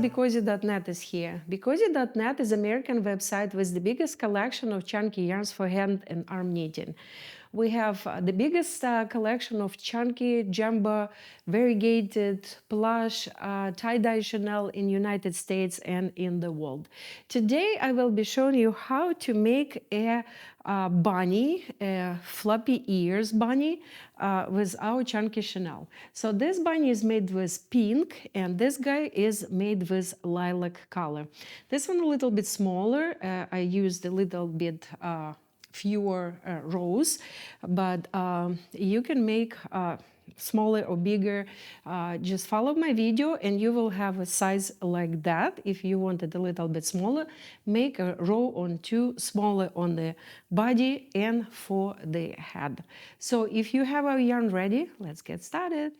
BeCozi.net is here. BeCozi.net is an American website with the biggest collection of chunky yarns for hand and arm knitting. We have the biggest collection of chunky, jumbo, variegated, plush, tie-dye chenille in United States and in the world. Today I will be showing you how to make a bunny, a floppy ears bunny with our chunky chenille. So this bunny is made with pink and this guy is made with lilac color. This one a little bit smaller. I used a little bit fewer rows, but you can make smaller or bigger. Just follow my video and you will have a size like that. If you want it a little bit smaller, make a row on two, smaller on the body and for the head. So if you have our yarn ready, let's get started.